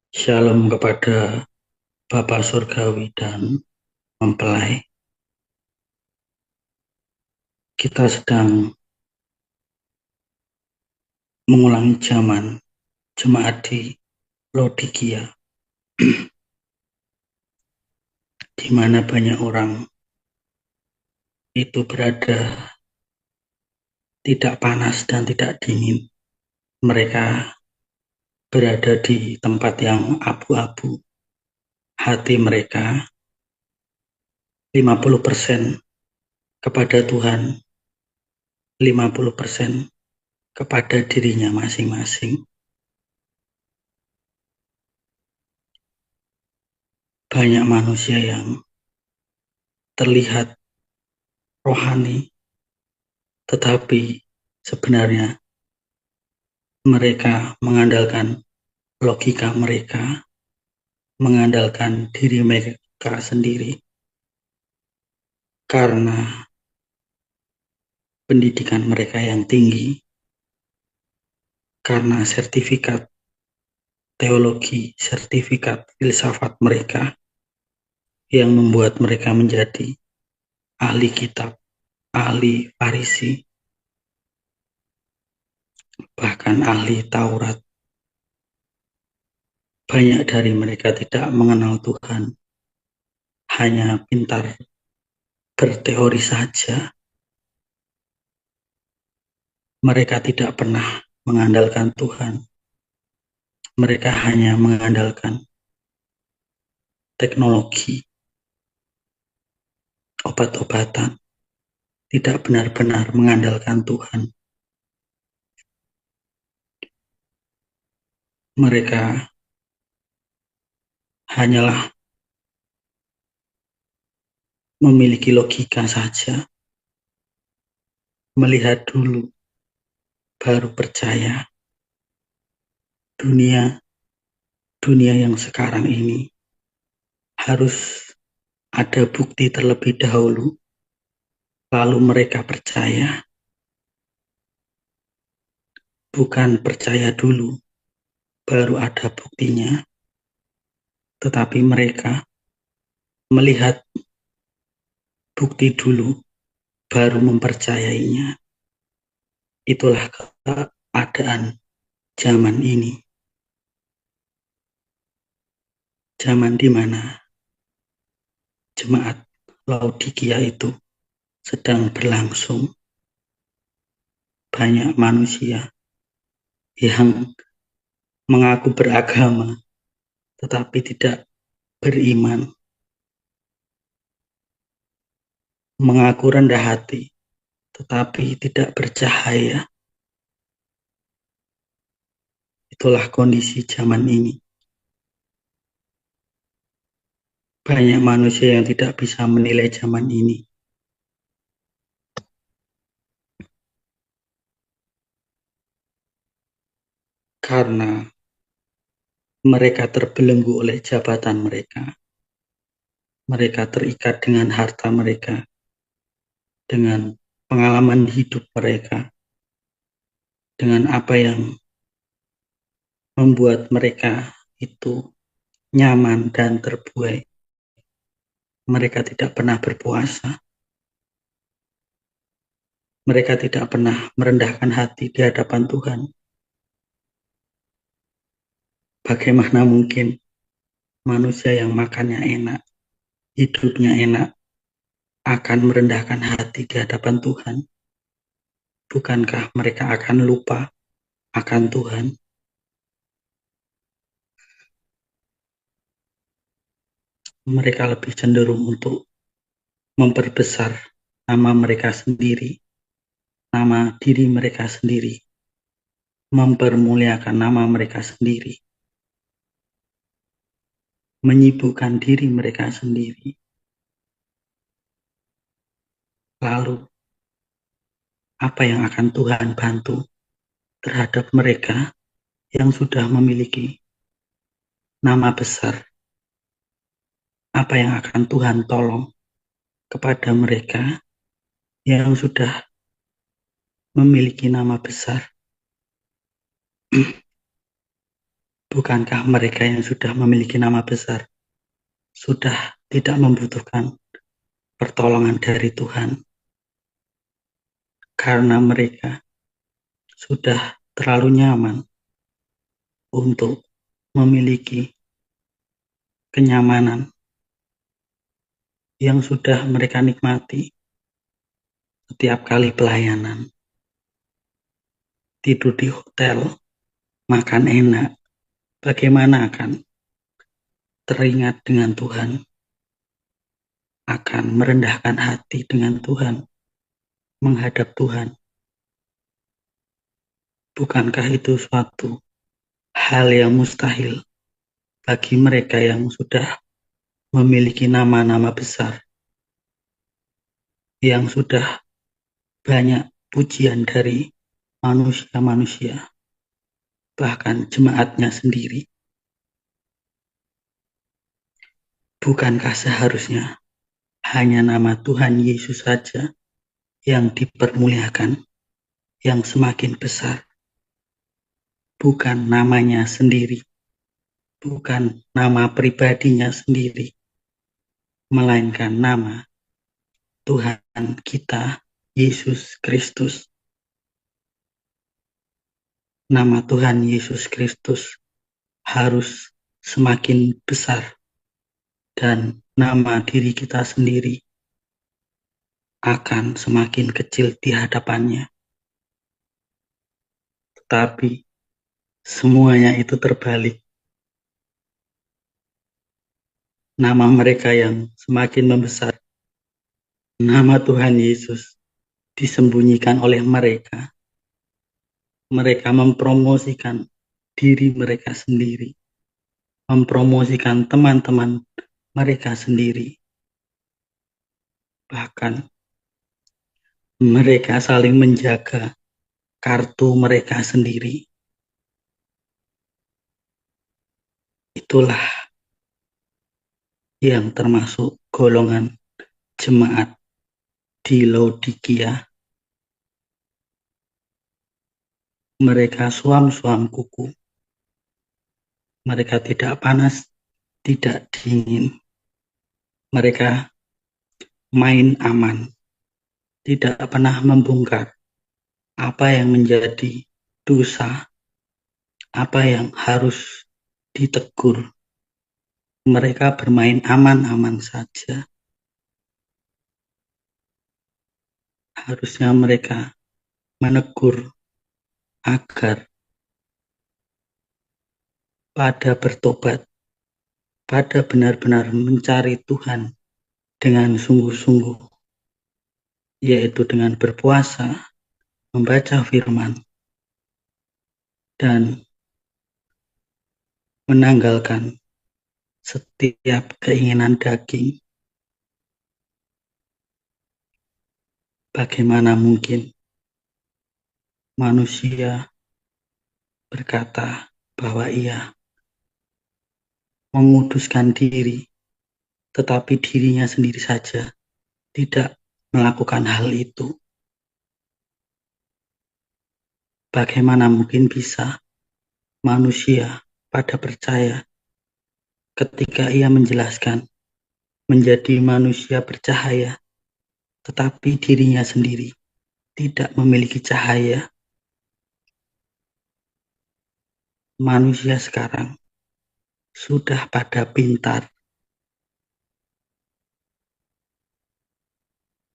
Shalom kepada Bapa Surgawi dan mempelai. Kita sedang mengulangi zaman jemaat di Laodikia, di mana banyak orang itu berada tidak panas dan tidak dingin. Mereka berada di tempat yang abu-abu. Hati mereka 50% kepada Tuhan, 50% kepada dirinya masing-masing. Banyak manusia yang terlihat rohani, tetapi sebenarnya mereka mengandalkan logika mereka, mengandalkan diri mereka sendiri, karena pendidikan mereka yang tinggi, karena sertifikat teologi, sertifikat filsafat mereka yang membuat mereka menjadi ahli kitab, ahli Farisi, bahkan ahli Taurat. Banyak dari mereka tidak mengenal Tuhan, hanya pintar berteori saja. Mereka tidak pernah mengandalkan Tuhan. Mereka hanya mengandalkan teknologi, obat-obatan, tidak benar-benar mengandalkan Tuhan. Mereka hanyalah memiliki logika saja, melihat dulu, baru percaya. Dunia yang sekarang ini harus ada bukti terlebih dahulu, lalu mereka percaya. Bukan percaya dulu, baru ada buktinya, tetapi mereka melihat bukti dulu, baru mempercayainya. Itulah keadaan zaman ini. Zaman di mana jemaat Laodikia itu sedang berlangsung. Banyak manusia yang mengaku beragama, tetapi tidak beriman. Mengaku rendah hati, tetapi tidak bercahaya. Itulah kondisi zaman ini. Banyak manusia yang tidak bisa menilai zaman ini. Karena mereka terbelenggu oleh jabatan mereka. Mereka terikat dengan harta mereka, dengan pengalaman hidup mereka, dengan apa yang membuat mereka itu nyaman dan terbuai. Mereka tidak pernah berpuasa. Mereka tidak pernah merendahkan hati di hadapan Tuhan. Bagaimana mungkin manusia yang makannya enak, hidupnya enak, akan merendahkan hati di hadapan Tuhan? Bukankah mereka akan lupa akan Tuhan? Mereka lebih cenderung untuk memperbesar nama mereka sendiri, nama diri mereka sendiri, mempermuliakan nama mereka sendiri, menyibukkan diri mereka sendiri. Lalu, apa yang akan Tuhan bantu terhadap mereka yang sudah memiliki nama besar? Apa yang akan Tuhan tolong kepada mereka yang sudah memiliki nama besar? Bukankah mereka yang sudah memiliki nama besar sudah tidak membutuhkan pertolongan dari Tuhan karena mereka sudah terlalu nyaman untuk memiliki kenyamanan yang sudah mereka nikmati setiap kali pelayanan, tidur di hotel, makan enak, bagaimana akan teringat dengan Tuhan, akan merendahkan hati dengan Tuhan, menghadap Tuhan. Bukankah itu suatu hal yang mustahil bagi mereka yang sudah memiliki nama-nama besar, yang sudah banyak pujian dari manusia-manusia, bahkan jemaatnya sendiri? Bukankah seharusnya hanya nama Tuhan Yesus saja yang dipermuliakan, yang semakin besar, bukan namanya sendiri, bukan nama pribadinya sendiri, melainkan nama Tuhan kita, Yesus Kristus. Nama Tuhan Yesus Kristus harus semakin besar dan nama diri kita sendiri akan semakin kecil di hadapannya. Tetapi semuanya itu terbalik. Nama mereka yang semakin membesar, nama Tuhan Yesus disembunyikan oleh mereka. Mereka mempromosikan diri mereka sendiri, mempromosikan teman-teman mereka sendiri. Bahkan mereka saling menjaga kartu mereka sendiri. Itulah yang termasuk golongan jemaat di Laodikia. Mereka suam-suam kuku. Mereka tidak panas, tidak dingin. Mereka main aman, tidak pernah membongkar apa yang menjadi dosa, apa yang harus ditegur. Mereka bermain aman-aman saja. Harusnya mereka menegur agar pada bertobat, pada benar-benar mencari Tuhan dengan sungguh-sungguh, yaitu dengan berpuasa, membaca firman, dan menanggalkan setiap keinginan daging. Bagaimana mungkin manusia berkata bahwa ia menguduskan diri, tetapi dirinya sendiri saja tidak melakukan hal itu? Bagaimana mungkin bisa manusia pada percaya ketika ia menjelaskan menjadi manusia bercahaya, tetapi dirinya sendiri tidak memiliki cahaya? Manusia sekarang sudah pada pintar.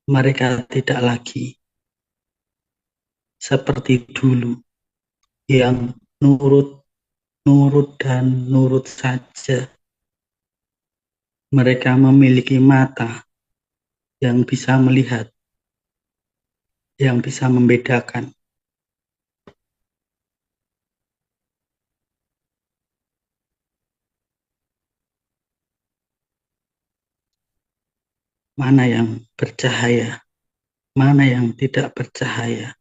Mereka tidak lagi seperti dulu yang nurut dan nurut saja. Mereka memiliki mata yang bisa melihat, yang bisa membedakan mana yang bercahaya, mana yang tidak bercahaya.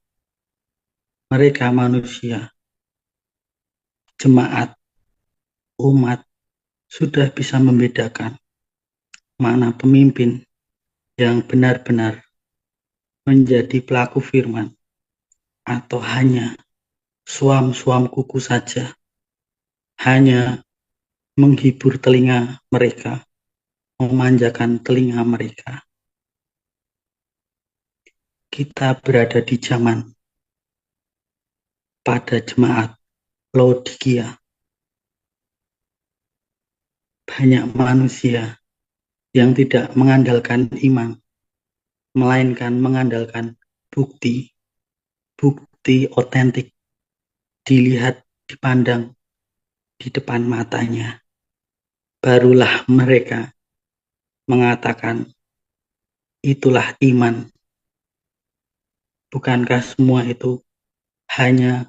Mereka manusia, jemaat, umat, sudah bisa membedakan mana pemimpin yang benar-benar menjadi pelaku firman atau hanya suam-suam kuku saja, hanya menghibur telinga mereka, memanjakan telinga mereka. Kita berada di zaman pada jemaat Laodikia. Banyak manusia yang tidak mengandalkan iman, melainkan mengandalkan bukti otentik, dilihat, dipandang di depan matanya. Barulah mereka mengatakan, itulah iman. Bukankah semua itu hanya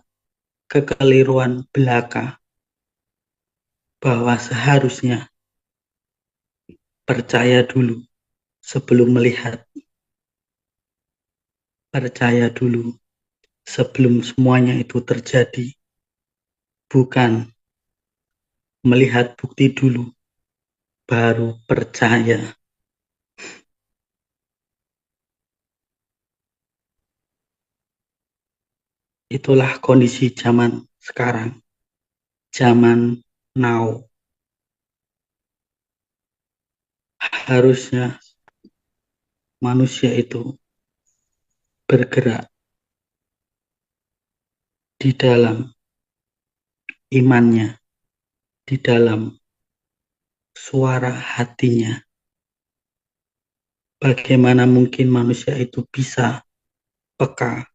kekeliruan belaka, bahwa seharusnya percaya dulu sebelum melihat, percaya dulu sebelum semuanya itu terjadi, bukan melihat bukti dulu baru percaya. Itulah kondisi zaman sekarang, zaman now. Harusnya manusia itu bergerak di dalam imannya, di dalam suara hatinya. Bagaimana mungkin manusia itu bisa peka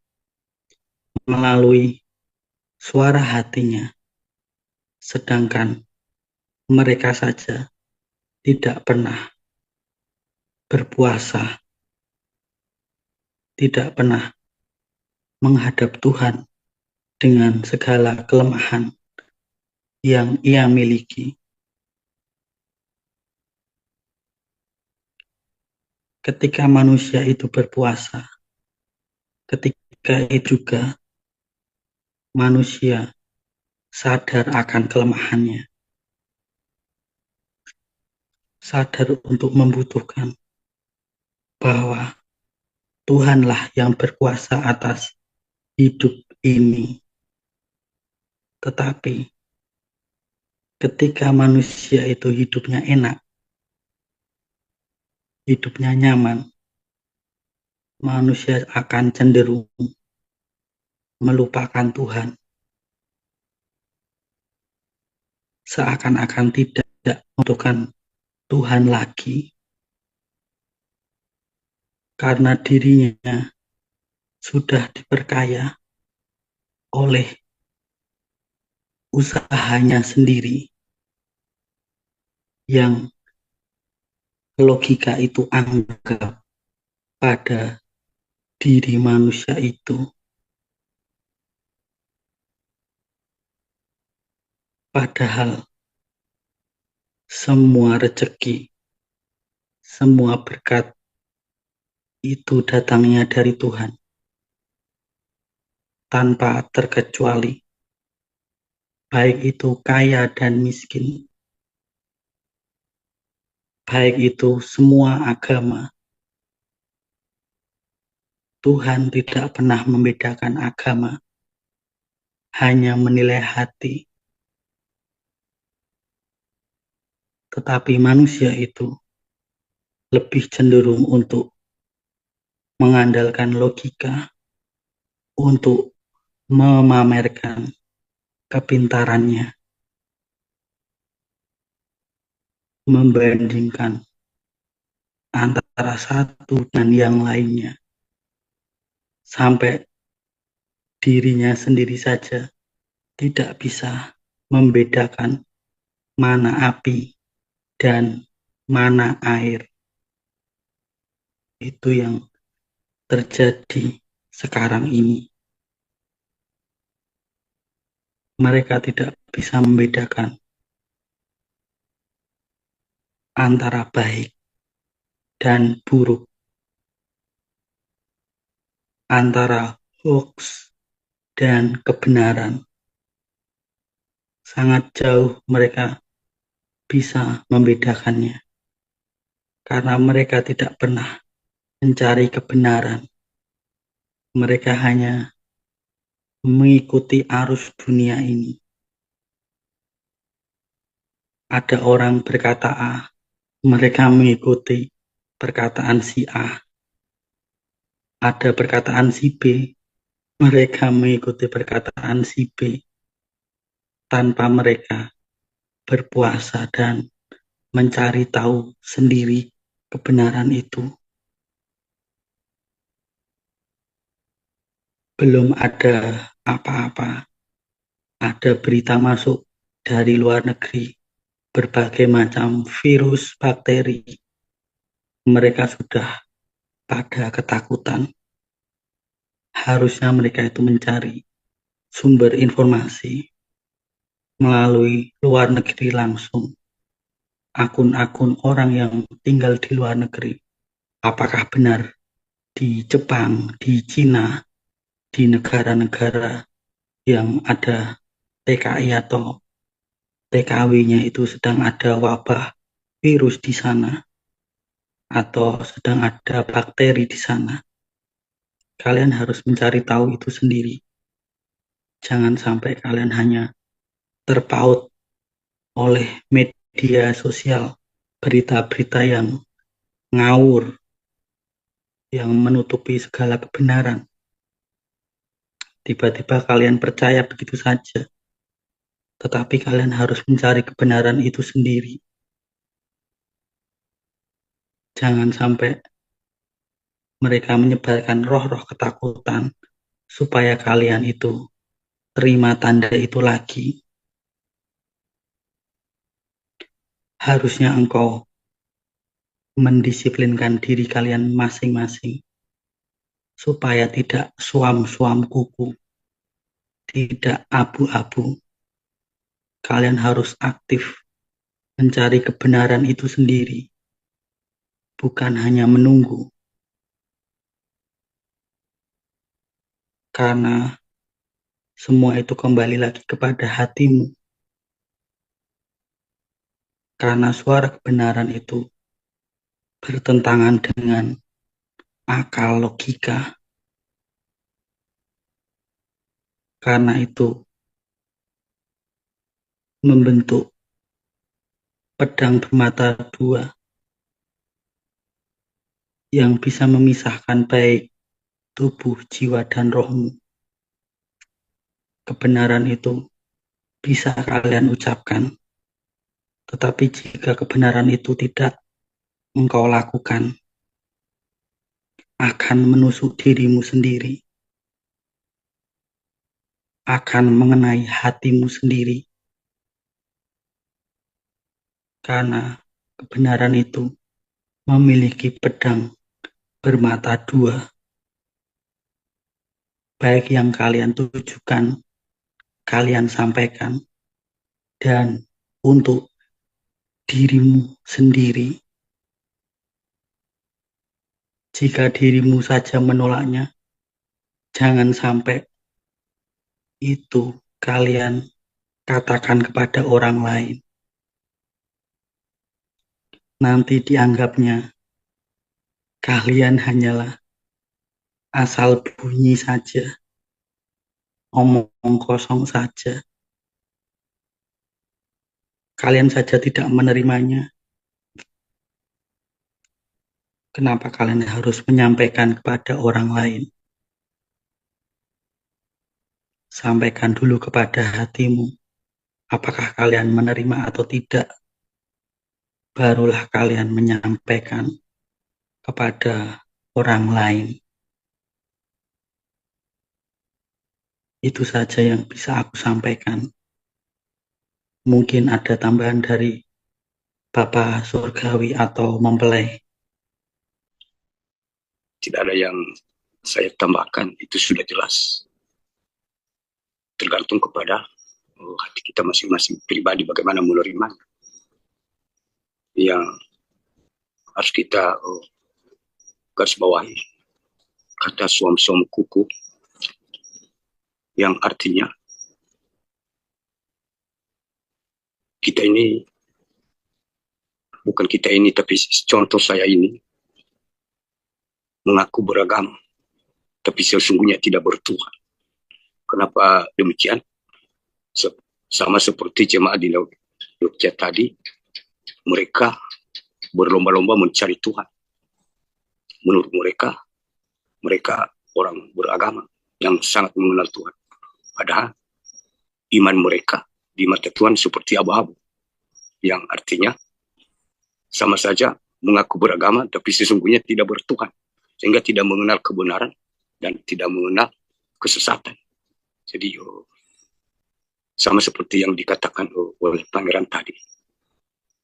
melalui suara hatinya, sedangkan mereka saja tidak pernah berpuasa, tidak pernah menghadap Tuhan dengan segala kelemahan yang ia miliki. Ketika manusia itu berpuasa, ketika itu juga manusia sadar akan kelemahannya, sadar untuk membutuhkan bahwa Tuhanlah yang berkuasa atas hidup ini. Tetapi ketika manusia itu hidupnya enak, hidupnya nyaman, manusia akan cenderung melupakan Tuhan. Seakan-akan tidak membutuhkan Tuhan lagi, karena dirinya sudah diperkaya oleh usahanya sendiri yang logika itu anggap pada diri manusia itu. Padahal semua rezeki, semua berkat itu datangnya dari Tuhan, tanpa terkecuali, baik itu kaya dan miskin, baik itu semua agama. Tuhan tidak pernah membedakan agama, hanya menilai hati. Tetapi manusia itu lebih cenderung untuk mengandalkan logika, untuk memamerkan kepintarannya, membandingkan antara satu dan yang lainnya, sampai dirinya sendiri saja tidak bisa membedakan mana api dan mana air. Itu yang terjadi sekarang ini. Mereka tidak bisa membedakan antara baik dan buruk, antara hoax dan kebenaran. Sangat jauh mereka bisa membedakannya, karena mereka tidak pernah mencari kebenaran. Mereka hanya mengikuti arus dunia ini. ada orang berkata A, mereka mengikuti perkataan si A. Ada perkataan si B, mereka mengikuti perkataan si B tanpa mereka berpuasa dan mencari tahu sendiri kebenaran itu. Belum ada apa-apa, ada berita masuk dari luar negeri, berbagai macam virus, bakteri. Mereka sudah pada ketakutan. Harusnya mereka itu mencari sumber informasi melalui luar negeri langsung. Akun-akun orang yang tinggal di luar negeri. Apakah benar di Jepang, di Cina, di negara-negara yang ada TKI atau TKW-nya itu sedang ada wabah virus di sana atau sedang ada bakteri di sana. Kalian harus mencari tahu itu sendiri. Jangan sampai kalian hanya terpaut oleh media sosial, berita-berita yang ngawur, yang menutupi segala kebenaran. Tiba-tiba kalian percaya begitu saja. Tetapi kalian harus mencari kebenaran itu sendiri. Jangan sampai mereka menyebarkan roh-roh ketakutan supaya kalian itu terima tanda itu lagi. Harusnya engkau mendisiplinkan diri kalian masing-masing supaya tidak suam-suam kuku, tidak abu-abu. Kalian harus aktif mencari kebenaran itu sendiri, bukan hanya menunggu. Karena semua itu kembali lagi kepada hatimu. Karena suara kebenaran itu bertentangan dengan akal logika. Karena itu membentuk pedang bermata dua yang bisa memisahkan baik tubuh, jiwa, dan rohmu. Kebenaran itu bisa kalian ucapkan, tetapi jika kebenaran itu tidak engkau lakukan, akan menusuk dirimu sendiri, akan mengenai hatimu sendiri. Karena kebenaran itu memiliki pedang bermata dua, baik yang kalian tujukan, kalian sampaikan, dan untuk dirimu sendiri. Jika dirimu saja menolaknya, jangan sampai itu kalian katakan kepada orang lain. Nanti dianggapnya kalian hanyalah asal bunyi saja, omong kosong saja. Kalian saja tidak menerimanya. Kenapa kalian harus menyampaikan kepada orang lain? Sampaikan dulu kepada hatimu. Apakah kalian menerima atau tidak? Barulah kalian menyampaikan kepada orang lain. Itu saja yang bisa aku sampaikan. Mungkin ada tambahan dari Bapak Surgawi atau mempelai. Tidak ada yang saya tambahkan, itu sudah jelas. Tergantung kepada hati kita masing-masing pribadi bagaimana menerima. Yang harus kita garis bawahi kata suam-suam kuku, yang artinya kita ini, bukan kita ini, tapi contoh saya ini mengaku beragama, tapi sesungguhnya tidak bertuhan. Kenapa demikian? Sama seperti jemaah di laut. Yogyakarta tadi, mereka berlomba-lomba mencari Tuhan. Menurut mereka, mereka orang beragama yang sangat mengenal Tuhan. Padahal iman mereka di mata Tuhan seperti abu-abu, yang artinya sama saja mengaku beragama tapi sesungguhnya tidak bertuhan, sehingga tidak mengenal kebenaran dan tidak mengenal kesesatan. Jadi sama seperti yang dikatakan oleh Pangeran tadi,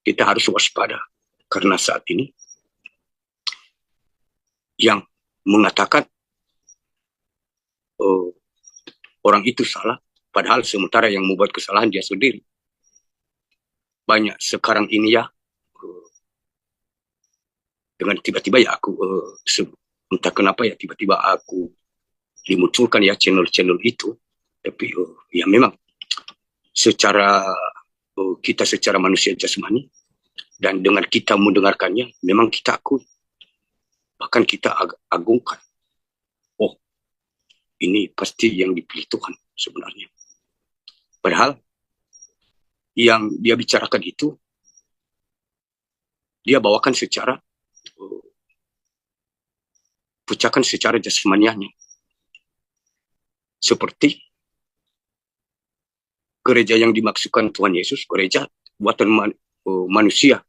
kita harus waspada karena saat ini yang mengatakan orang itu salah, padahal sementara yang membuat kesalahan dia sendiri. Banyak sekarang ini ya, dengan tiba-tiba ya aku entah kenapa ya tiba-tiba aku dimunculkan ya channel-channel itu, tapi ya memang secara kita secara manusia jasmani dan dengan kita mendengarkannya memang kita akui, bahkan kita agungkan, oh ini pasti yang dipilih Tuhan sebenarnya. Padahal yang dia bicarakan itu dia bawakan secara pucakan secara jasmanianya, seperti gereja yang dimaksudkan Tuhan Yesus, gereja buatan manusia.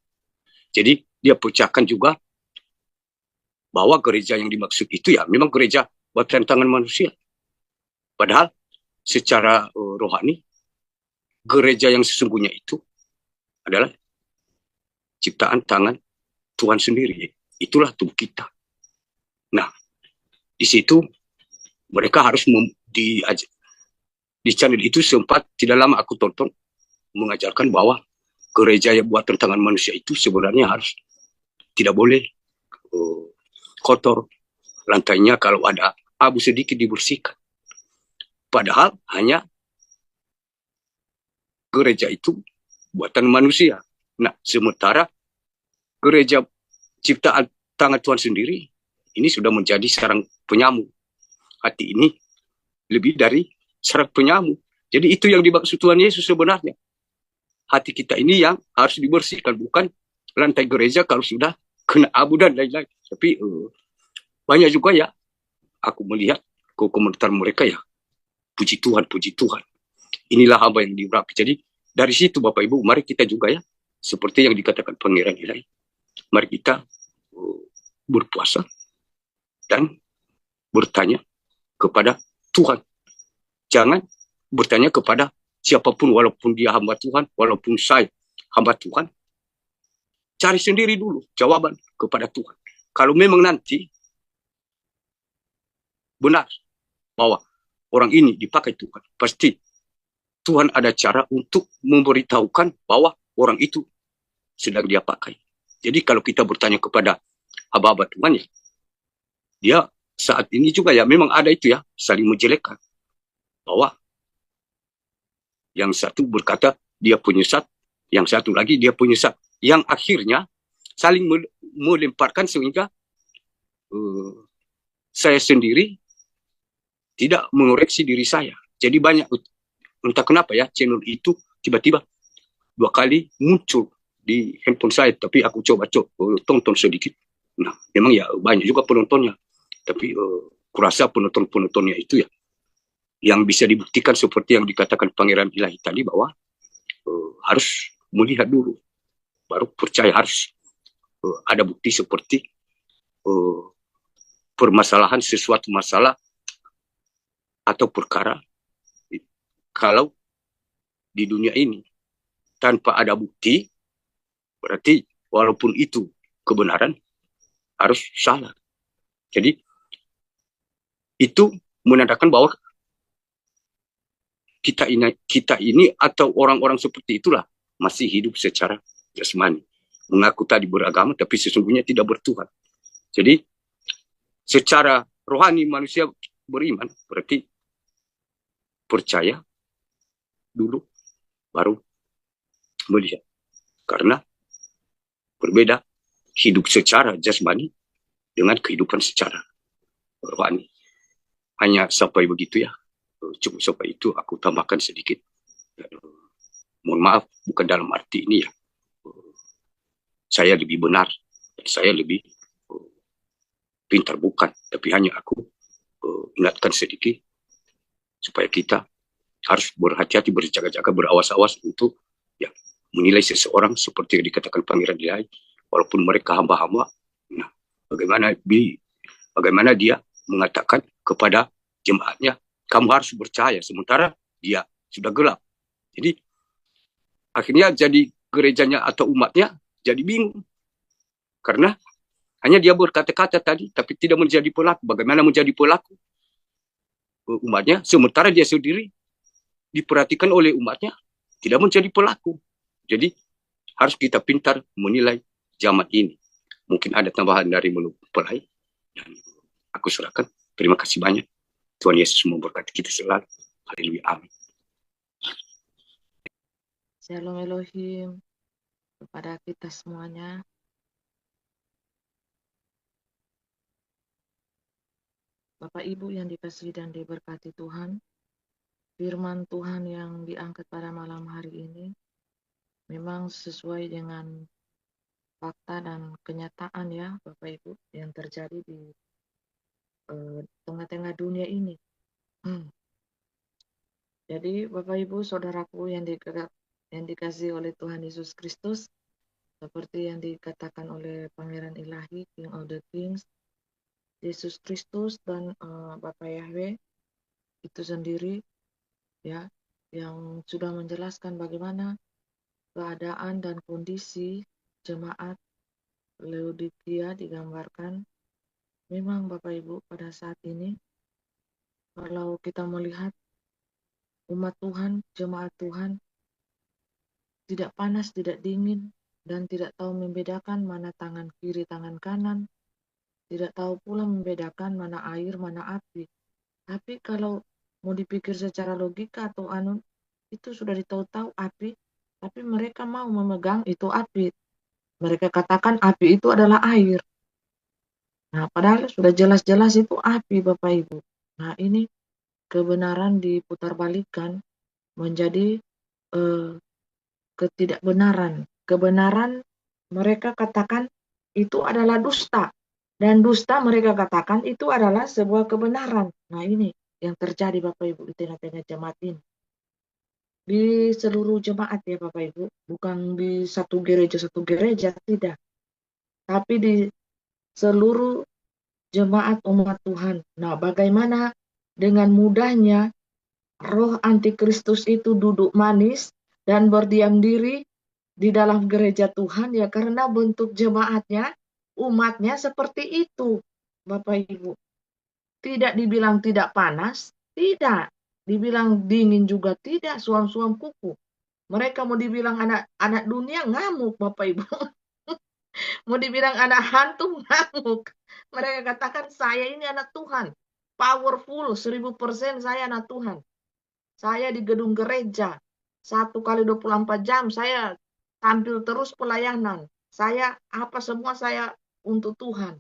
Jadi dia pucakan juga bahwa gereja yang dimaksud itu ya memang gereja buatan tangan manusia. Padahal secara rohani, gereja yang sesungguhnya itu adalah ciptaan tangan Tuhan sendiri. Itulah tubuh kita. Nah, di situ mereka harus di channel itu sempat tidak lama aku tonton mengajarkan bahwa gereja yang buatan tangan manusia itu sebenarnya harus tidak boleh kotor, lantainya kalau ada abu sedikit dibersihkan. Padahal hanya gereja itu buatan manusia. Nah, sementara gereja ciptaan tangan Tuhan sendiri ini sudah menjadi sarang penyamu. Hati ini lebih dari sarang penyamu. Jadi itu yang dimaksud Tuhan Yesus sebenarnya. Hati kita ini yang harus dibersihkan, bukan lantai gereja kalau sudah kena abu dan lain-lain. Tapi banyak juga ya aku melihat komentar mereka ya, puji Tuhan, puji Tuhan. Inilah hamba yang diurapi. Jadi dari situ Bapak Ibu, mari kita juga ya, seperti yang dikatakan Pangeran Ilahi, mari kita berpuasa dan bertanya kepada Tuhan. Jangan bertanya kepada siapapun, walaupun dia hamba Tuhan, walaupun saya hamba Tuhan. Cari sendiri dulu jawaban kepada Tuhan. Kalau memang nanti benar bahwa orang ini dipakai Tuhan, pasti Tuhan ada cara untuk memberitahukan bahwa orang itu sedang dia pakai. Jadi kalau kita bertanya kepada hamba-hamba Tuhan ya, dia saat ini juga ya memang ada itu ya, saling menjelekkan. Bahwa yang satu berkata dia penyesat, yang satu lagi dia penyesat. Yang akhirnya saling melemparkan sehingga saya sendiri tidak mengoreksi diri saya. Jadi banyak, entah kenapa ya, channel itu tiba-tiba 2 kali muncul di handphone saya, tapi aku coba tonton sedikit. Nah, memang ya banyak juga penontonnya, tapi kurasa penontonnya itu ya, yang bisa dibuktikan seperti yang dikatakan Pangeran Ilahi tadi, bahwa harus melihat dulu, baru percaya. Harus ada bukti seperti permasalahan, sesuatu masalah atau perkara, kalau di dunia ini tanpa ada bukti, berarti walaupun itu kebenaran harus salah. Jadi itu menandakan bahwa kita ini atau orang-orang seperti itulah masih hidup secara jasmani, mengaku tadi beragama tapi sesungguhnya tidak bertuhan. Jadi secara rohani manusia beriman, berarti percaya dulu baru melihat. Karena berbeda hidup secara jasmani dengan kehidupan secara rohani. Hanya sampai begitu ya. Cukup sampai itu, aku tambahkan sedikit. Mohon maaf, bukan dalam arti ini ya, saya lebih benar, saya lebih pintar, bukan. Tapi hanya aku ingatkan sedikit, supaya kita harus berhati-hati, berjaga-jaga, berawas-awas untuk ya menilai seseorang seperti yang dikatakan Pangeran Ilahi, walaupun mereka hamba-hamba. Nah, bagaimana dia mengatakan kepada jemaatnya, kamu harus percaya, sementara dia sudah gelap. Jadi akhirnya jadi gerejanya atau umatnya jadi bingung, karena hanya dia berkata-kata tadi, tapi tidak menjadi pelaku. Bagaimana menjadi pelaku umatnya, sementara dia sendiri diperhatikan oleh umatnya, tidak menjadi pelaku. Jadi harus kita pintar menilai zaman ini. Mungkin ada tambahan dari mempelai. Aku serahkan. Terima kasih banyak. Tuhan Yesus memberkati kita selalu. Haleluya. Amin. Shalom Elohim kepada kita semuanya. Bapak Ibu yang dikasihi dan diberkati Tuhan, firman Tuhan yang diangkat pada malam hari ini memang sesuai dengan fakta dan kenyataan ya Bapak Ibu yang terjadi di tengah-tengah dunia ini. Jadi Bapak Ibu saudaraku yang dikasihi oleh Tuhan Yesus Kristus, seperti yang dikatakan oleh Pangeran Ilahi, King of the Kings, Yesus Kristus dan Bapak Yahweh itu sendiri ya, yang sudah menjelaskan bagaimana keadaan dan kondisi jemaat Laodikia digambarkan. Memang Bapak Ibu pada saat ini kalau kita melihat umat Tuhan, jemaat Tuhan tidak panas, tidak dingin, dan tidak tahu membedakan mana tangan kiri, tangan kanan, tidak tahu pula membedakan mana air, mana api. Tapi kalau mau dipikir secara logika atau itu sudah ditahu-tahu api, tapi mereka mau memegang itu api. Mereka katakan api itu adalah air. Nah, padahal sudah jelas-jelas itu api, Bapak Ibu. Nah, ini kebenaran diputarbalikkan menjadi ketidakbenaran. Kebenaran mereka katakan itu adalah dusta. Dan dusta mereka katakan itu adalah sebuah kebenaran. Nah, ini yang terjadi Bapak Ibu di tengah-tengah jemaat ini. Di seluruh jemaat ya Bapak Ibu, bukan di satu gereja tidak, tapi di seluruh jemaat umat Tuhan. Nah, bagaimana dengan mudahnya roh antikristus itu duduk manis dan berdiam diri di dalam gereja Tuhan ya, karena bentuk jemaatnya, umatnya seperti itu Bapak Ibu. Tidak dibilang tidak panas, tidak. Dibilang dingin juga tidak, suam-suam kuku. Mereka mau dibilang anak dunia, ngamuk Bapak Ibu. Mau dibilang anak hantu, ngamuk. Mereka katakan saya ini anak Tuhan. Powerful, 1000% saya anak Tuhan. Saya di gedung gereja. 1 kali 24 jam saya tampil terus pelayanan. Saya apa semua saya untuk Tuhan.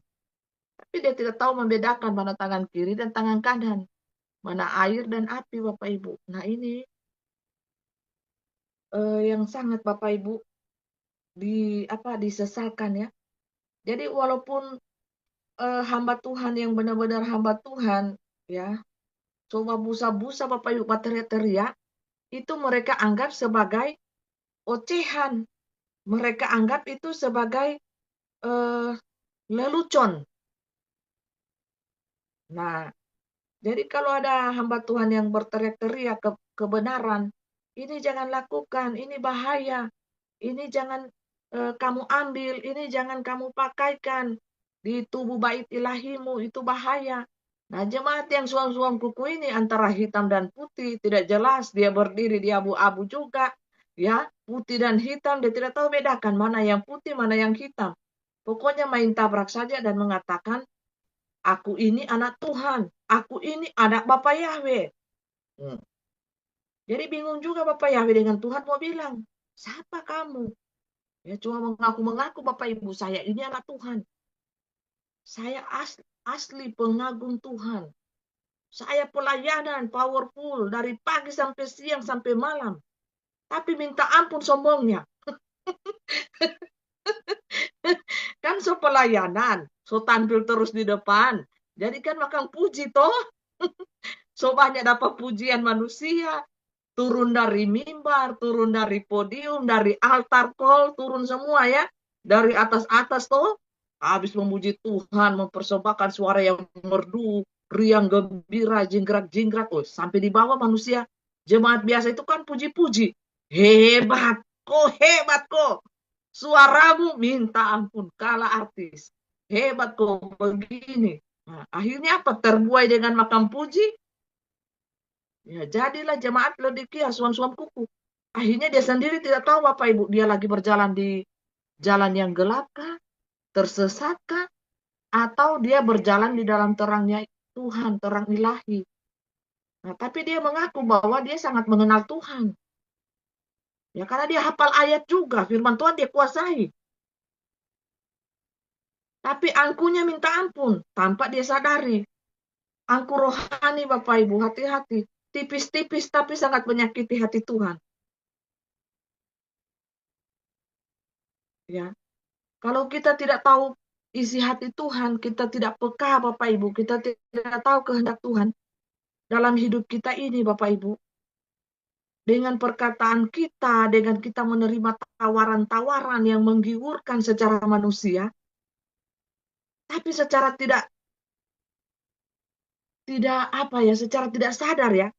Tapi dia tidak tahu membedakan mana tangan kiri dan tangan kanan. Mana air dan api Bapak Ibu. Nah ini yang sangat Bapak Ibu disesalkan ya. Jadi walaupun hamba Tuhan yang benar-benar hamba Tuhan ya, coba busa-busa Bapak Ibu teriak-teriak, itu mereka anggap sebagai ocehan. Mereka anggap itu sebagai lelucon. Nah, jadi kalau ada hamba Tuhan yang berteriak-teriak kebenaran, ini jangan lakukan, ini bahaya, ini jangan kamu ambil, ini jangan kamu pakaikan di tubuh bait ilahimu, itu bahaya. Nah, jemaat yang suam-suam kuku ini antara hitam dan putih, tidak jelas, dia berdiri di abu-abu juga, ya, putih dan hitam, dia tidak tahu bedakan mana yang putih, mana yang hitam. Pokoknya main tabrak saja dan mengatakan, aku ini anak Tuhan, aku ini anak Bapak Yahweh. Jadi bingung juga Bapak Yahweh dengan Tuhan mau bilang, siapa kamu? Ya cuma mengaku-mengaku Bapak Ibu, saya ini anak Tuhan. Saya asli pengagum Tuhan. Saya pelayanan powerful dari pagi sampai siang sampai malam. tapi minta ampun sombongnya. Kan so pelayanan, so tampil terus di depan. Jadi kan makan puji toh. So banyak dapat pujian manusia. Turun dari mimbar, turun dari podium, dari altar call, turun semua ya. Dari atas-atas toh. Habis memuji Tuhan, mempersembahkan suara yang merdu, riang gembira, jingkrak-jingkrak. Oh, sampai di bawah manusia. Jemaat biasa itu kan puji-puji. Hebat kok. Suaramu minta ampun, kalah artis. Hebat kok begini. Nah, akhirnya apa? Terbuai dengan makam puji. Ya, jadilah jemaat Laodikia, suam-suam kuku. Akhirnya dia sendiri tidak tahu Bapak Ibu. Dia lagi berjalan di jalan yang gelap kah? Tersesat kah? Atau dia berjalan di dalam terangnya Tuhan, terang ilahi. Nah, tapi dia mengaku bahwa dia sangat mengenal Tuhan. Ya, karena dia hafal ayat juga, firman Tuhan dia kuasai. Tapi angkuhnya minta ampun, tanpa dia sadari. Angku rohani Bapak Ibu, hati-hati. Tipis-tipis tapi sangat menyakiti hati Tuhan. Ya, kalau kita tidak tahu isi hati Tuhan, kita tidak peka Bapak Ibu, kita tidak tahu kehendak Tuhan dalam hidup kita ini Bapak Ibu. Dengan perkataan kita, dengan kita menerima tawaran-tawaran yang menggiurkan secara manusia, tapi secara secara tidak sadar ya.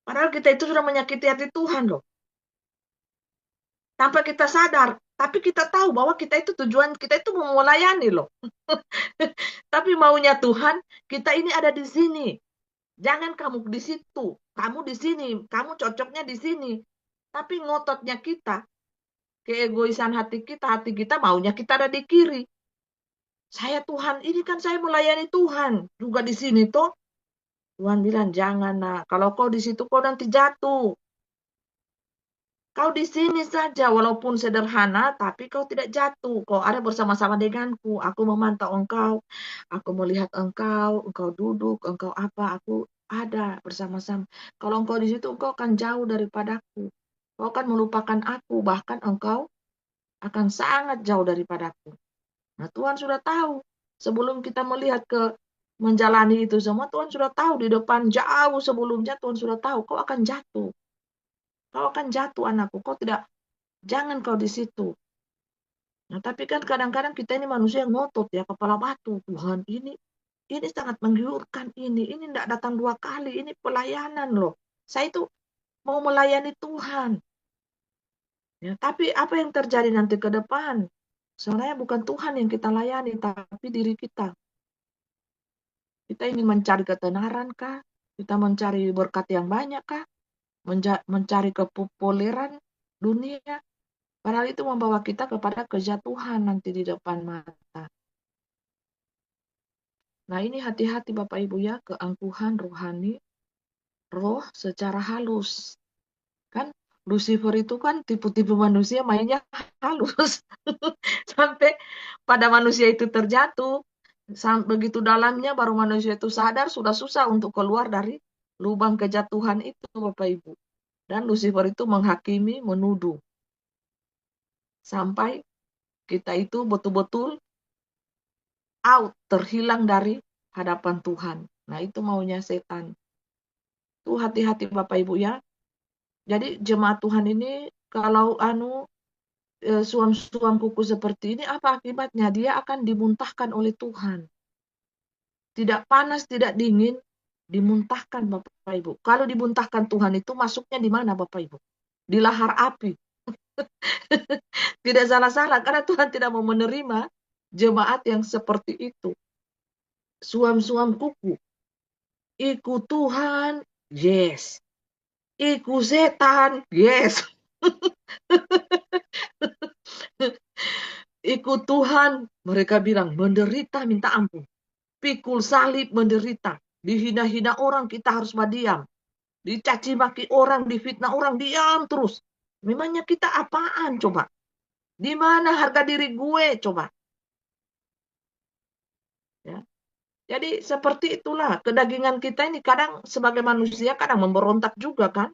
Padahal kita itu sudah menyakiti hati Tuhan loh. Tanpa kita sadar, tapi kita tahu bahwa kita itu tujuan kita itu mau melayani loh. Tapi maunya Tuhan, kita ini ada di sini. Jangan kamu di situ, kamu di sini, kamu cocoknya di sini. Tapi ngototnya kita, keegoisan hati kita maunya kita ada di kiri. Saya Tuhan, ini kan saya melayani Tuhan juga di sini toh. Tuhan bilang jangan nak, kalau kau di situ kau nanti jatuh. Kau di sini saja, walaupun sederhana, tapi kau tidak jatuh. Kau ada bersama-sama denganku. Aku memantau engkau. Aku melihat engkau. Engkau duduk. Engkau apa. Aku ada bersama-sama. Kalau engkau di situ, engkau akan jauh daripadaku. Kau akan melupakan aku. Bahkan engkau akan sangat jauh daripadaku. Nah, Tuhan sudah tahu. Sebelum kita melihat ke menjalani itu semua, Tuhan sudah tahu. Di depan jauh sebelumnya, Tuhan sudah tahu. Kau akan jatuh. Kau akan jatuh anakku. Jangan kau di situ. Nah, tapi kan kadang-kadang kita ini manusia yang ngotot ya, kepala batu. Tuhan ini sangat menggiurkan ini tidak datang 2 kali, ini pelayanan loh. Saya itu mau melayani Tuhan. Ya, tapi apa yang terjadi nanti ke depan? Sebenarnya bukan Tuhan yang kita layani, tapi diri kita. Kita ingin mencari ketenaran kah? Kita mencari berkat yang banyak kah? Mencari kepopuleran dunia? Padahal itu membawa kita kepada kejatuhan nanti di depan mata. Nah, ini hati-hati Bapak Ibu ya, keangkuhan rohani, roh secara halus. Kan Lucifer itu kan tipu-tipu manusia mainnya halus. Sampai pada manusia itu terjatuh. Begitu dalamnya baru manusia itu sadar, sudah susah untuk keluar dari lubang kejatuhan itu Bapak Ibu. Dan Lucifer itu menghakimi, menuduh. Sampai kita itu betul-betul out, terhilang dari hadapan Tuhan. Nah, itu maunya setan. Tuh hati-hati Bapak Ibu ya. Jadi jemaat Tuhan ini kalau suam-suam kuku seperti ini apa akibatnya? Dia akan dimuntahkan oleh Tuhan. Tidak panas, tidak dingin, dimuntahkan Bapak Ibu. Kalau dimuntahkan Tuhan itu masuknya di mana Bapak Ibu? Di lahar api. Tidak salah-salah karena Tuhan tidak mau menerima jemaat yang seperti itu. Suam-suam kuku. Ikut Tuhan, yes. Ikut setan, yes. Ikut Tuhan, mereka bilang menderita minta ampun. Pikul salib menderita. Dihina-hina orang kita harus berdiam. Dicaci maki orang, difitnah orang, diam terus. Memangnya kita apaan coba? Di mana harga diri gue coba? Ya. Jadi seperti itulah kedagingan kita ini kadang sebagai manusia kadang memberontak juga kan.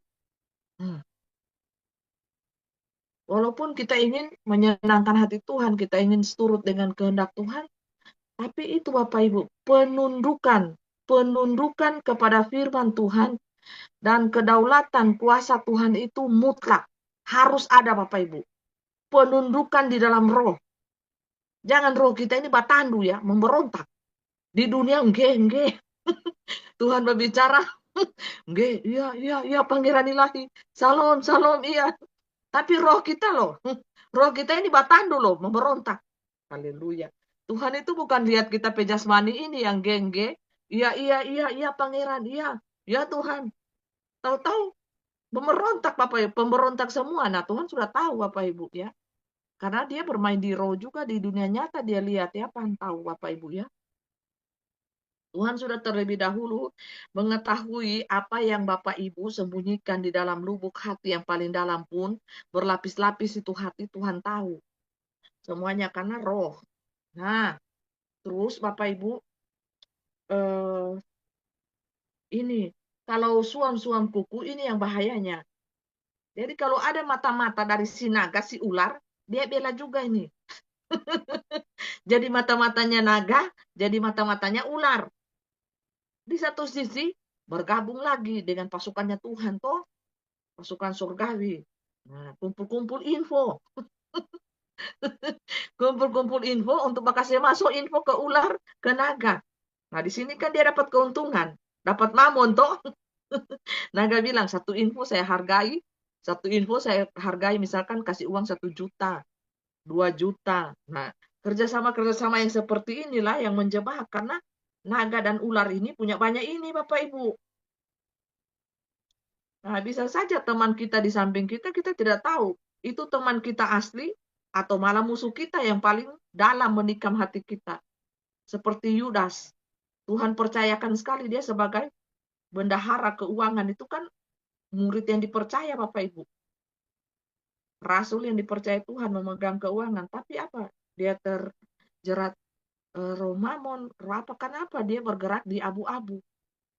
Walaupun kita ingin menyenangkan hati Tuhan, kita ingin seturut dengan kehendak Tuhan, tapi itu Bapak Ibu, penundukan kepada firman Tuhan dan kedaulatan kuasa Tuhan itu mutlak. Harus ada Bapak Ibu. Penundukan di dalam roh. Jangan roh kita ini batandu ya, memberontak. Di dunia enggak. Tuhan berbicara, enggak, iya pangeran ilahi. Salam, iya. Tapi roh kita loh, roh kita ini batandu loh, memberontak. Haleluya. Tuhan itu bukan lihat kita pejasmani ini yang gengge. Iya pangeran, iya Tuhan. Tahu-tahu memberontak Bapak Ibu, pemberontak semua. Nah Tuhan sudah tahu Bapak Ibu ya. Karena dia bermain di roh juga di dunia nyata dia lihat ya, pantau Bapak Ibu ya. Tuhan sudah terlebih dahulu mengetahui apa yang Bapak Ibu sembunyikan di dalam lubuk hati yang paling dalam pun berlapis-lapis itu hati Tuhan tahu. Semuanya karena roh. Nah, terus Bapak Ibu eh, ini kalau suam-suam kuku ini yang bahayanya. Jadi kalau ada mata-mata dari si naga, si ular, dia bela juga ini. Jadi mata-matanya naga, jadi mata-matanya ular. Di satu sisi bergabung lagi dengan pasukannya Tuhan toh, pasukan surgawi. Nah, kumpul-kumpul info. Kumpul-kumpul info untuk bakasnya masuk info ke ular, ke naga. Nah, di sini kan dia dapat keuntungan, dapat mamon toh. Naga bilang, satu info saya hargai, misalkan kasih uang 1 juta, 2 juta. Nah, kerjasama-kerjasama yang seperti inilah yang menjebak, karena naga dan ular ini punya banyak ini Bapak Ibu. Nah, bisa saja teman kita di samping kita, kita tidak tahu. Itu teman kita asli, atau malah musuh kita yang paling dalam menikam hati kita. Seperti Yudas. Tuhan percayakan sekali dia sebagai bendahara keuangan. Itu kan murid yang dipercaya Bapak Ibu. Rasul yang dipercaya Tuhan memegang keuangan. Tapi apa? Dia terjerat roh mamon. Kenapa dia bergerak di abu-abu?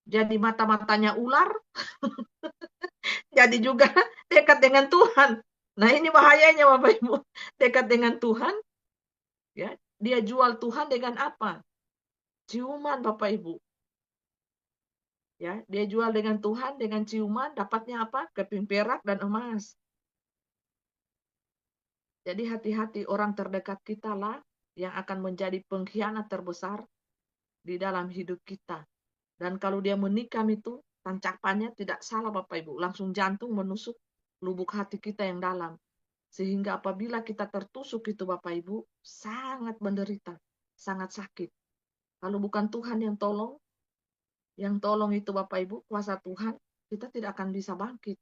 Jadi mata-matanya ular, jadi juga dekat dengan Tuhan. Nah ini bahayanya Bapak Ibu. Dekat dengan Tuhan, ya dia jual Tuhan dengan apa? Ciuman Bapak Ibu. Ya, dia jual dengan Tuhan dengan ciuman, dapatnya apa? Keping perak dan emas. Jadi hati-hati, orang terdekat kita lah yang akan menjadi pengkhianat terbesar di dalam hidup kita. Dan kalau dia menikam itu, tancapannya tidak salah Bapak Ibu, langsung jantung menusuk lubuk hati kita yang dalam. Sehingga apabila kita tertusuk itu Bapak Ibu, sangat menderita, sangat sakit. Kalau bukan Tuhan yang tolong itu Bapak Ibu, kuasa Tuhan, kita tidak akan bisa bangkit.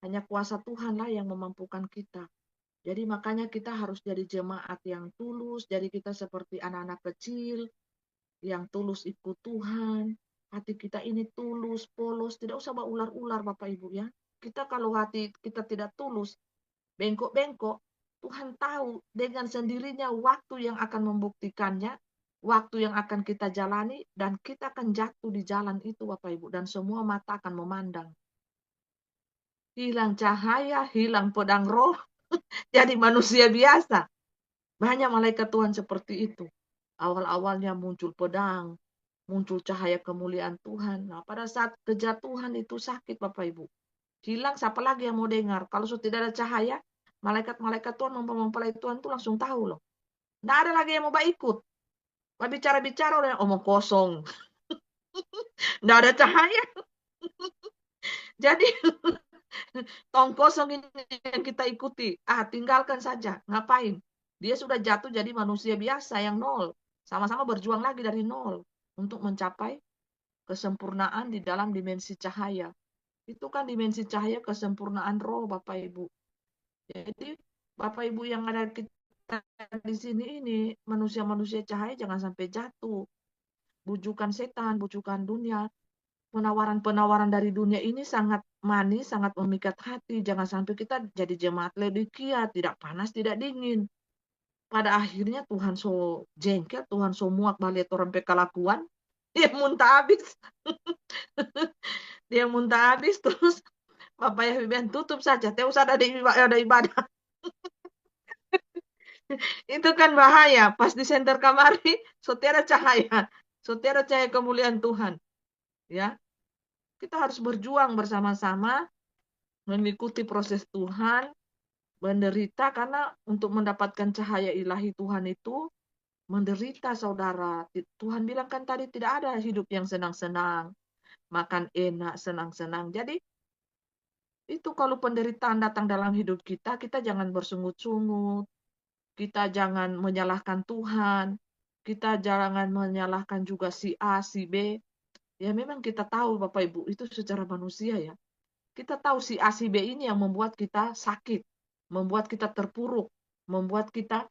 Hanya kuasa Tuhan lah yang memampukan kita. Jadi makanya kita harus jadi jemaat yang tulus, jadi kita seperti anak-anak kecil, yang tulus ikut Tuhan. Hati kita ini tulus, polos, tidak usah ular-ular Bapak Ibu ya. Kita kalau hati kita tidak tulus, bengkok-bengkok, Tuhan tahu dengan sendirinya waktu yang akan membuktikannya, waktu yang akan kita jalani, dan kita akan jatuh di jalan itu Bapak Ibu, dan semua mata akan memandang. Hilang cahaya, hilang pedang roh, jadi manusia biasa. Banyak malaikat Tuhan seperti itu. Awal-awalnya muncul pedang, muncul cahaya kemuliaan Tuhan. Nah, pada saat kejatuhan itu sakit Bapak Ibu. Hilang, siapa lagi yang mau dengar? Kalau sudah tidak ada cahaya, malaikat-malaikat Tuhan, mempelai Tuhan itu langsung tahu loh. Tidak ada lagi yang mau ikut. Bicara-bicara oleh omong kosong. Tidak ada cahaya. Jadi tong kosong ini yang kita ikuti. Tinggalkan saja. Ngapain? Dia sudah jatuh jadi manusia biasa yang nol. Sama-sama berjuang lagi dari nol untuk mencapai kesempurnaan di dalam dimensi cahaya. Itu kan dimensi cahaya kesempurnaan roh Bapak Ibu. Jadi Bapak Ibu yang ada kita di sini ini, manusia-manusia cahaya jangan sampai jatuh. Bujukan setan, bujukan dunia. Penawaran-penawaran dari dunia ini sangat manis, sangat memikat hati. Jangan sampai kita jadi jemaat Laodikia, tidak panas, tidak dingin. Pada akhirnya Tuhan so jengkel, Tuhan so muak balik orang pekalakuan, dia muntah habis. Dia muntah habis terus Bapak Yahweh bilang tutup saja, tidak usah ada ibadah. Itu kan bahaya. Pas di senter kamari, saudara cahaya. Saudara cahaya kemuliaan Tuhan. Ya, kita harus berjuang bersama-sama, mengikuti proses Tuhan, menderita karena untuk mendapatkan cahaya ilahi Tuhan itu menderita, saudara. Tuhan bilang kan tadi tidak ada hidup yang senang-senang, makan enak, senang-senang. Jadi itu kalau penderitaan datang dalam hidup kita, kita jangan bersungut-sungut, kita jangan menyalahkan Tuhan, kita jangan menyalahkan juga si A, si B. Ya memang kita tahu Bapak Ibu, itu secara manusia ya. Kita tahu si A, si B ini yang membuat kita sakit, membuat kita terpuruk, membuat kita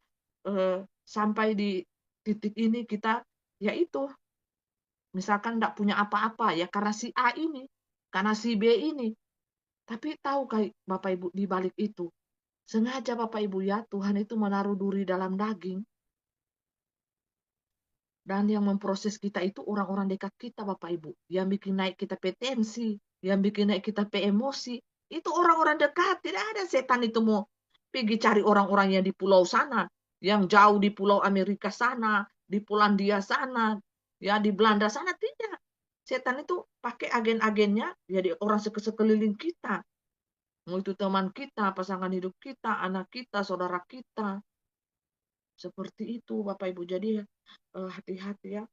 sampai di titik ini kita, yaitu misalkan tidak punya apa-apa ya karena si A ini, karena si B ini. Tapi tahu kayak Bapak Ibu di balik itu, sengaja Bapak Ibu ya, Tuhan itu menaruh duri dalam daging. Dan yang memproses kita itu orang-orang dekat kita Bapak Ibu. Yang bikin naik kita tensi, yang bikin naik kita emosi. Itu orang-orang dekat. Tidak ada setan itu mau pergi cari orang-orang yang di pulau sana. Yang jauh di pulau Amerika sana. Di Polandia sana. Ya di Belanda sana. Tidak. Setan itu pakai agen-agennya. Jadi orang sekeliling kita. Mau itu teman kita, pasangan hidup kita, anak kita, saudara kita. Seperti itu Bapak Ibu. Jadi hati-hati ya.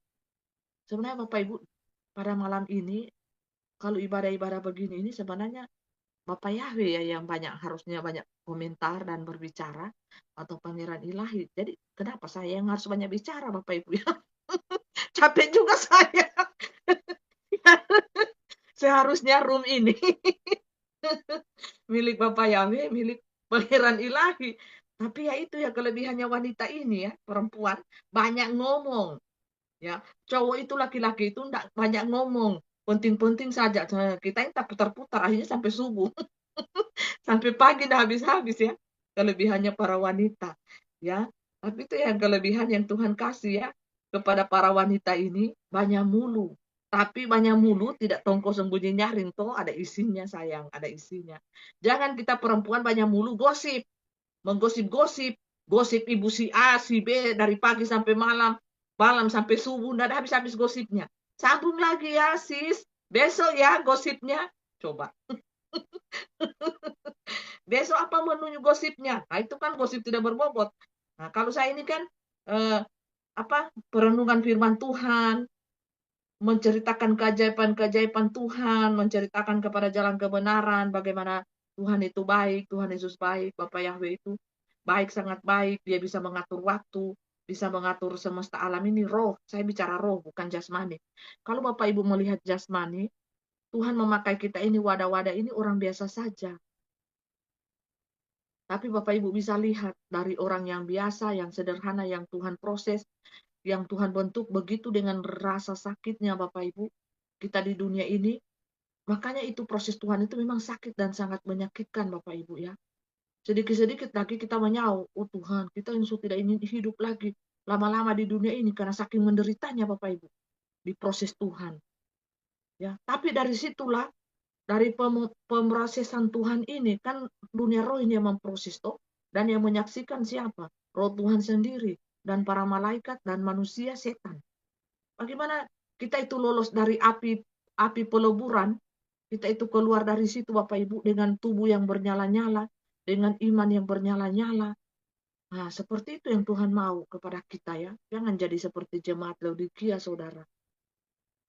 Sebenarnya Bapak Ibu, pada malam ini, kalau ibadah-ibadah begini ini sebenarnya Bapak Yahweh ya yang harusnya banyak komentar dan berbicara, atau pangeran ilahi. Jadi kenapa saya yang harus banyak bicara Bapak Ibu ya? Capek juga saya. Seharusnya room ini milik Bapak Yahweh, milik pangeran ilahi. Tapi ya itu ya kelebihannya wanita ini ya, perempuan banyak ngomong. Ya, cowok itu laki-laki itu enggak banyak ngomong, penting-penting saja. Kita ini tak putar-putar akhirnya sampai subuh, sampai pagi dah habis-habis ya. Kelebihannya para wanita, ya. Tapi itu yang kelebihan yang Tuhan kasih ya kepada para wanita ini, banyak mulu. Tapi banyak mulu tidak tongkol sembunyi nyaring, toh ada isinya sayang, ada isinya. Jangan kita perempuan banyak mulu gosip, menggosip-gosip, gosip ibu si A, si B dari pagi sampai malam, malam sampai subuh, nggak ada habis-habis gosipnya. Sambung lagi ya sis, besok ya gosipnya. Coba, besok apa menunya gosipnya? Nah itu kan gosip tidak berbobot. Nah kalau saya ini kan eh, perenungan firman Tuhan, menceritakan keajaiban-keajaiban Tuhan, menceritakan kepada jalan kebenaran, bagaimana Tuhan itu baik, Tuhan Yesus baik, Bapak Yahweh itu baik, sangat baik, dia bisa mengatur waktu, bisa mengatur semesta alam ini, roh, saya bicara roh, bukan jasmani. Kalau Bapak Ibu melihat jasmani, Tuhan memakai kita ini, wadah-wadah ini orang biasa saja. Tapi Bapak Ibu bisa lihat dari orang yang biasa, yang sederhana, yang Tuhan proses, yang Tuhan bentuk begitu dengan rasa sakitnya Bapak Ibu, kita di dunia ini, makanya itu proses Tuhan itu memang sakit dan sangat menyakitkan Bapak Ibu ya. Sedikit-sedikit lagi kita menyaut, oh Tuhan, kita yang sudah tidak ingin hidup lagi lama-lama di dunia ini karena saking menderitanya Bapak Ibu di proses Tuhan. Ya, tapi dari situlah dari pemrosesan Tuhan ini kan dunia roh ini yang memproses toh, dan yang menyaksikan siapa? Roh Tuhan sendiri dan para malaikat dan manusia setan. Bagaimana kita itu lolos dari api peleburan, kita itu keluar dari situ Bapak Ibu dengan tubuh yang bernyala-nyala, dengan iman yang bernyala-nyala. Nah, seperti itu yang Tuhan mau kepada kita ya. Jangan jadi seperti jemaat Laodikia, saudara.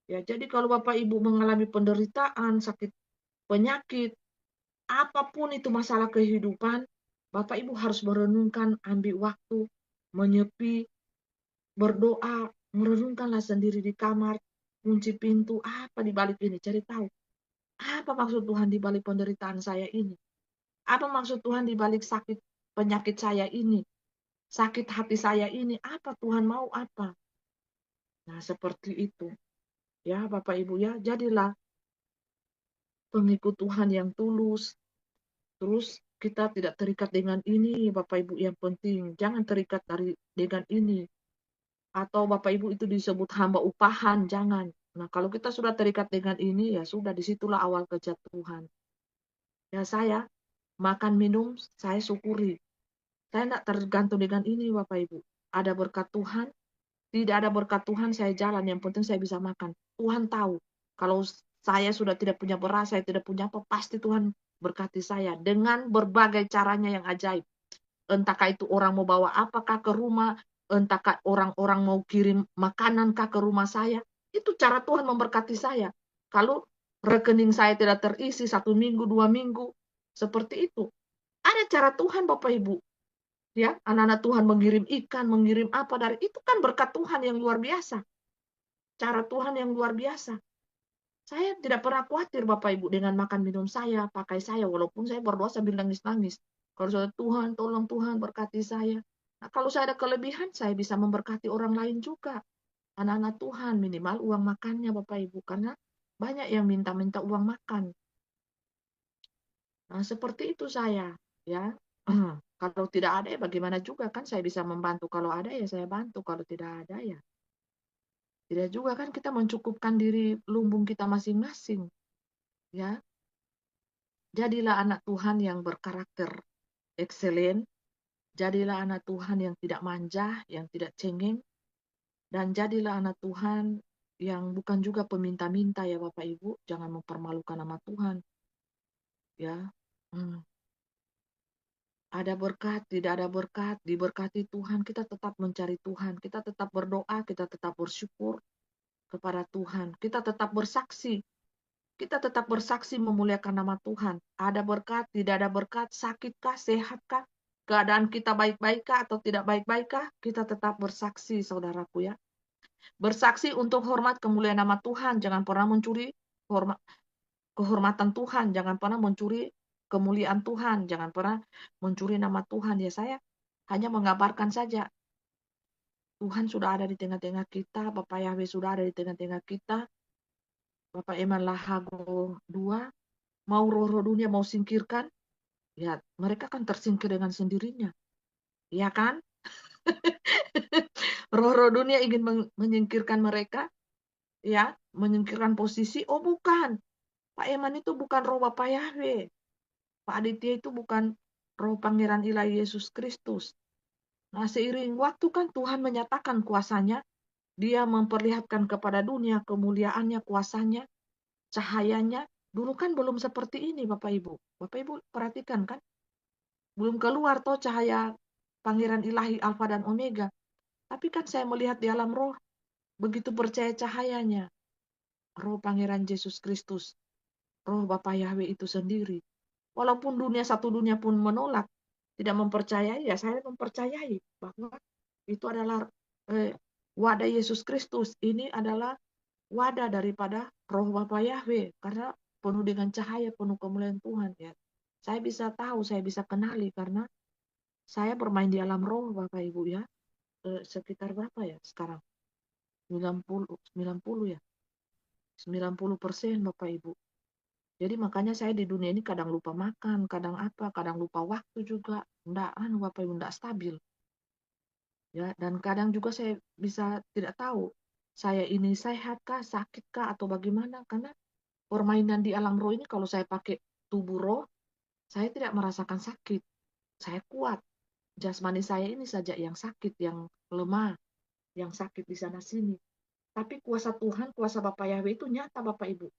Ya, jadi kalau Bapak Ibu mengalami penderitaan, sakit penyakit, apapun itu masalah kehidupan, Bapak Ibu harus merenungkan, ambil waktu, menyepi, berdoa, merenungkanlah sendiri di kamar, kunci pintu, apa di balik ini, cari tahu. Apa maksud Tuhan di balik penderitaan saya ini? Apa maksud Tuhan di balik sakit penyakit saya ini? Sakit hati saya ini, apa Tuhan mau apa? Nah, seperti itu. Ya, Bapak Ibu ya, jadilah pengikut Tuhan yang tulus. Terus kita tidak terikat dengan ini, Bapak Ibu yang penting. Jangan terikat dengan ini. Atau Bapak Ibu itu disebut hamba upahan, jangan. Nah, kalau kita sudah terikat dengan ini, ya sudah disitulah awal kejatuhan. Ya saya makan minum, saya syukuri. Saya tidak tergantung dengan ini Bapak Ibu. Ada berkat Tuhan, tidak ada berkat Tuhan saya jalan, yang penting saya bisa makan. Tuhan tahu, kalau saya sudah tidak punya beras, saya tidak punya apa, pasti Tuhan berkati saya dengan berbagai caranya yang ajaib. Entahkah itu orang mau bawa apakah ke rumah, entahkah orang-orang mau kirim makanankah ke rumah saya, itu cara Tuhan memberkati saya. Kalau rekening saya tidak terisi 1 minggu, 2 minggu, seperti itu. Ada cara Tuhan Bapak Ibu. Ya, anak-anak Tuhan mengirim ikan, mengirim apa dari itu kan berkat Tuhan yang luar biasa. Cara Tuhan yang luar biasa. Saya tidak pernah khawatir Bapak Ibu dengan makan minum saya, pakai saya, walaupun saya berdoa sambil nangis-nangis. Kalau saya Tuhan, tolong Tuhan berkati saya. Nah, kalau saya ada kelebihan, saya bisa memberkati orang lain juga. Anak-anak Tuhan minimal uang makannya Bapak Ibu, karena banyak yang minta-minta uang makan. Nah, seperti itu saya, ya. Kalau tidak ada ya bagaimana juga kan saya bisa membantu. Kalau ada ya saya bantu, kalau tidak ada ya tidak juga kan kita mencukupkan diri lumbung kita masing-masing, ya. Jadilah anak Tuhan yang berkarakter excellent, jadilah anak Tuhan yang tidak manja, yang tidak cengeng, dan jadilah anak Tuhan yang bukan juga peminta-minta ya Bapak Ibu, jangan mempermalukan nama Tuhan, ya. Hmm. Ada berkat, tidak ada berkat, diberkati Tuhan, kita tetap mencari Tuhan, kita tetap berdoa, kita tetap bersyukur kepada Tuhan, kita tetap bersaksi, memuliakan nama Tuhan. Ada berkat, tidak ada berkat, sakitkah, sehatkah, keadaan kita baik-baikkah atau tidak baik-baikkah, kita tetap bersaksi, saudaraku ya. Bersaksi untuk hormat kemuliaan nama Tuhan, jangan pernah mencuri kehormatan Tuhan, jangan pernah mencuri kemuliaan Tuhan, jangan pernah mencuri nama Tuhan. Ya saya hanya mengabarkan saja, Tuhan sudah ada di tengah-tengah kita, Bapak Yahweh sudah ada di tengah-tengah kita, Bapak Eman Lahago 2, mau roh-roh dunia mau singkirkan, ya mereka kan tersingkir dengan sendirinya, ya kan? Roh-roh dunia ingin menyingkirkan mereka, ya, menyingkirkan posisi. Oh bukan, Pak Eman itu bukan roh Bapak Yahweh, Pak Aditya itu bukan roh Pangeran Ilahi Yesus Kristus. Nah, seiring waktu kan Tuhan menyatakan kuasanya, dia memperlihatkan kepada dunia kemuliaannya, kuasanya, cahayanya. Dulu kan belum seperti ini Bapak Ibu. Bapak Ibu perhatikan kan, belum keluar toh cahaya Pangeran Ilahi Alfa dan Omega. Tapi kan saya melihat di alam roh, begitu percaya cahayanya, roh Pangeran Yesus Kristus, roh Bapak Yahweh itu sendiri. Walaupun satu dunia pun menolak, tidak mempercayai, ya saya mempercayai bahwa itu adalah wadah Yesus Kristus. Ini adalah wadah daripada roh Bapa Yahweh, karena penuh dengan cahaya, penuh kemuliaan Tuhan ya. Saya bisa tahu, saya bisa kenali karena saya bermain di alam roh Bapak Ibu ya. Sekitar berapa ya sekarang? 90 ya. 90% Bapak Ibu. Jadi makanya saya di dunia ini kadang lupa makan, kadang apa, kadang lupa waktu juga. Enggak, Bapak Ibu enggak stabil. Ya, dan kadang juga saya bisa tidak tahu saya ini sehatkah, sakitkah atau bagaimana, karena permainan di alam roh ini kalau saya pakai tubuh roh, saya tidak merasakan sakit. Saya kuat. Jasmani saya ini saja yang sakit, yang lemah, yang sakit di sana sini. Tapi kuasa Tuhan, kuasa Bapak Yahweh itu nyata Bapak Ibu.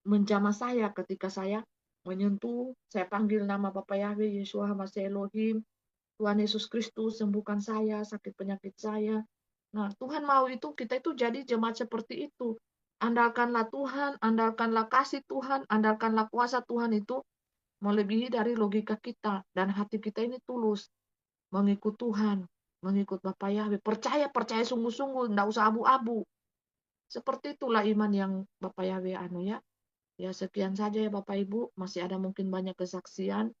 Menjamah saya ketika saya menyentuh, saya panggil nama Bapak Yahweh, Yeshua HaMashiach Elohim, Tuhan Yesus Kristus, sembuhkan saya, sakit penyakit saya. Nah, Tuhan mau itu, kita itu jadi jemaat seperti itu. Andalkanlah Tuhan, andalkanlah kasih Tuhan, andalkanlah kuasa Tuhan itu melebihi dari logika kita. Dan hati kita ini tulus, mengikut Tuhan, mengikut Bapak Yahweh. Percaya sungguh-sungguh, tidak usah abu-abu. Seperti itulah iman yang Bapak Yahweh ya. Ya, sekian saja ya Bapak Ibu, masih ada mungkin banyak kesaksian.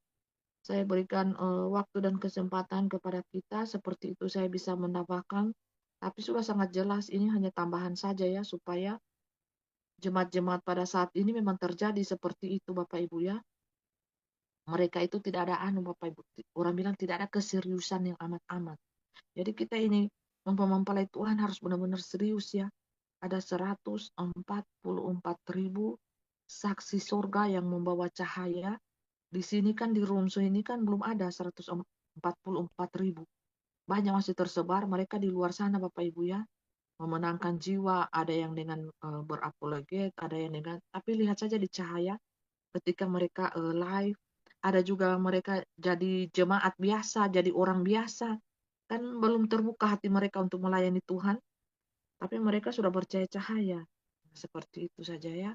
Saya berikan waktu dan kesempatan kepada kita, seperti itu saya bisa menambahkan. Tapi sudah sangat jelas, ini hanya tambahan saja ya, supaya jemaat-jemaat pada saat ini memang terjadi seperti itu Bapak Ibu ya. Mereka itu tidak ada Bapak Ibu. Orang bilang tidak ada keseriusan yang amat-amat. Jadi kita ini mempelai Tuhan harus benar-benar serius ya. Ada 144.000 saksi surga yang membawa cahaya Di sini kan di Rumso ini kan belum ada 144.000. Banyak masih tersebar mereka di luar sana Bapak Ibu ya. Memenangkan jiwa, ada yang dengan berapologet, ada yang dengan, tapi lihat saja di Cahaya ketika mereka live, ada juga mereka jadi jemaat biasa, jadi orang biasa. Kan belum terbuka hati mereka untuk melayani Tuhan, tapi mereka sudah percaya Cahaya. Seperti itu saja ya.